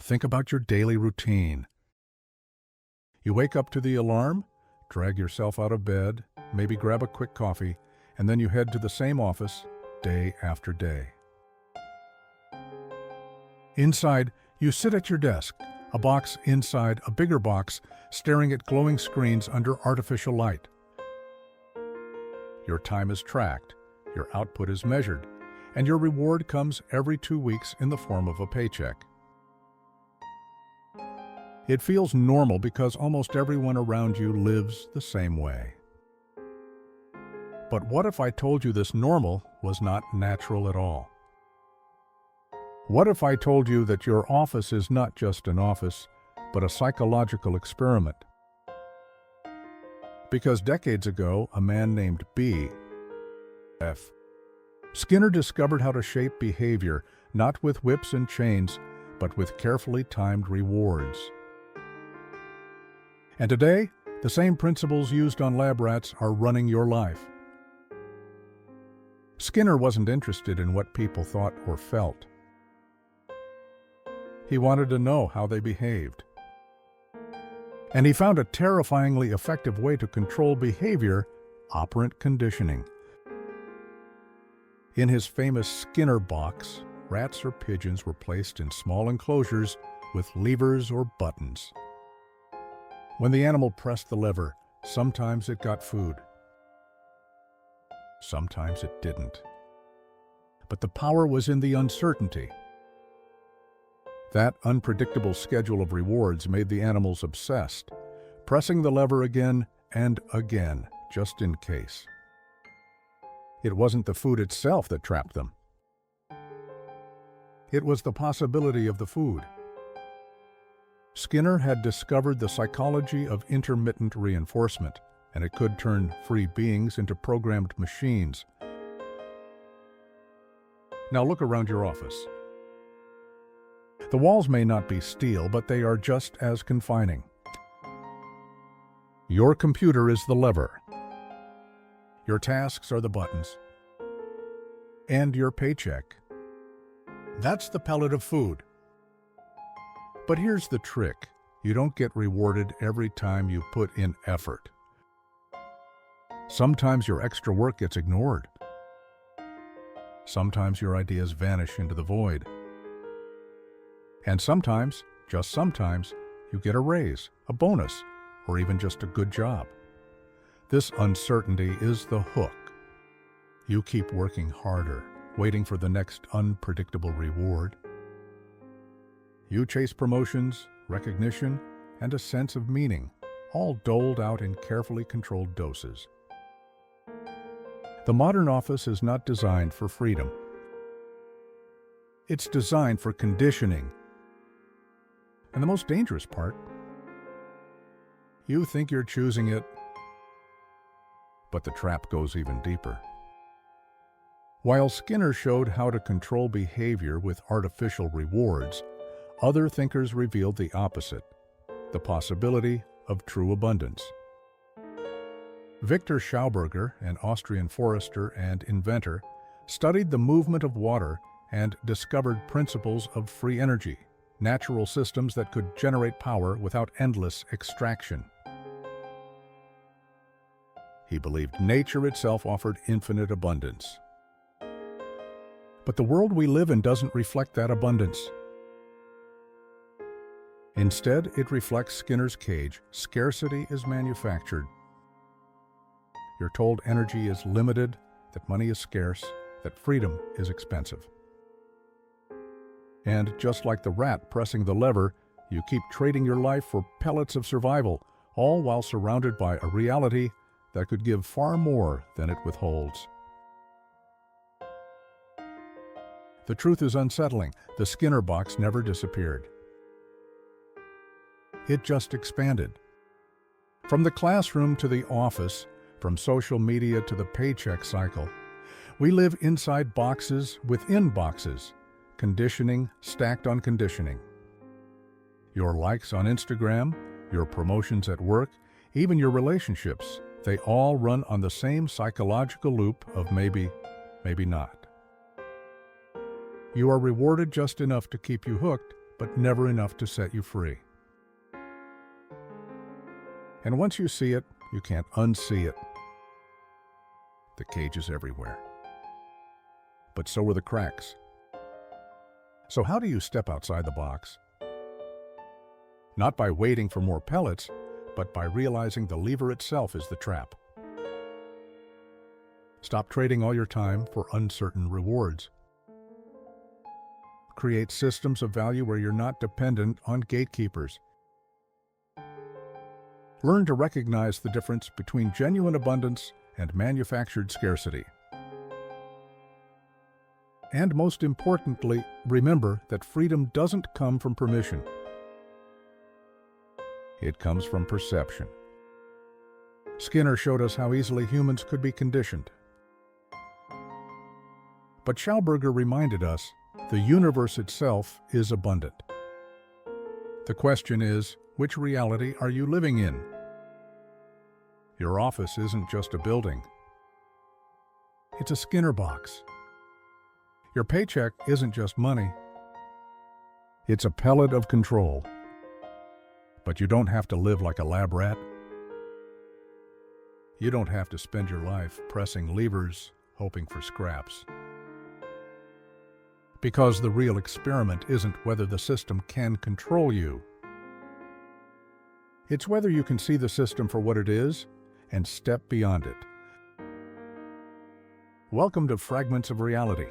think about your daily routine. You wake up to the alarm, drag yourself out of bed, maybe grab a quick coffee, and then you head to the same office day after day. Inside, you sit at your desk, a box inside a bigger box, staring at glowing screens under artificial light. Your time is tracked, your output is measured, and your reward comes every 2 weeks in the form of a paycheck. It feels normal because almost everyone around you lives the same way. But what if I told you this normal was not natural at all? What if I told you that your office is not just an office, but a psychological experiment? Because decades ago, a man named B.F. Skinner discovered how to shape behavior, not with whips and chains, but with carefully timed rewards. And today, the same principles used on lab rats are running your life. Skinner wasn't interested in what people thought or felt. He wanted to know how they behaved. And he found a terrifyingly effective way to control behavior: operant conditioning. In his famous Skinner box, rats or pigeons were placed in small enclosures with levers or buttons. When the animal pressed the lever, sometimes it got food. Sometimes it didn't. But the power was in the uncertainty. That unpredictable schedule of rewards made the animals obsessed, pressing the lever again and again, just in case. It wasn't the food itself that trapped them. It was the possibility of the food. Skinner had discovered the psychology of intermittent reinforcement, and it could turn free beings into programmed machines. Now look around your office. The walls may not be steel, but they are just as confining. Your computer is the lever. Your tasks are the buttons. And your paycheck. That's the pellet of food. But here's the trick. You don't get rewarded every time you put in effort. Sometimes your extra work gets ignored. Sometimes your ideas vanish into the void. And sometimes, just sometimes, you get a raise, a bonus, or even just a good job. This uncertainty is the hook. You keep working harder, waiting for the next unpredictable reward. You chase promotions, recognition, and a sense of meaning, all doled out in carefully controlled doses. The modern office is not designed for freedom. It's designed for conditioning. And the most dangerous part, you think you're choosing it, but the trap goes even deeper. While Skinner showed how to control behavior with artificial rewards, other thinkers revealed the opposite, the possibility of true abundance. Victor Schauberger, an Austrian forester and inventor, studied the movement of water and discovered principles of free energy, natural systems that could generate power without endless extraction. He believed nature itself offered infinite abundance. But the world we live in doesn't reflect that abundance. Instead, it reflects Skinner's cage: scarcity is manufactured. You're told energy is limited, that money is scarce, that freedom is expensive. And just like the rat pressing the lever, you keep trading your life for pellets of survival, all while surrounded by a reality that could give far more than it withholds. The truth is unsettling. The Skinner box never disappeared. It just expanded. From the classroom to the office, from social media to the paycheck cycle, we live inside boxes within boxes, conditioning stacked on conditioning. Your likes on Instagram, your promotions at work, even your relationships, they all run on the same psychological loop of maybe, maybe not. You are rewarded just enough to keep you hooked, but never enough to set you free. And once you see it, you can't unsee it. The cage is everywhere. But so are the cracks. So how do you step outside the box? Not by waiting for more pellets, but by realizing the lever itself is the trap. Stop trading all your time for uncertain rewards. Create systems of value where you're not dependent on gatekeepers. Learn to recognize the difference between genuine abundance and manufactured scarcity. And most importantly, remember that freedom doesn't come from permission. It comes from perception. Skinner showed us how easily humans could be conditioned. But Schauberger reminded us the universe itself is abundant. The question is, which reality are you living in? Your office isn't just a building. It's a Skinner box. Your paycheck isn't just money. It's a pellet of control. But you don't have to live like a lab rat. You don't have to spend your life pressing levers, hoping for scraps. Because the real experiment isn't whether the system can control you. It's whether you can see the system for what it is and step beyond it. Welcome to Fragments of Reality.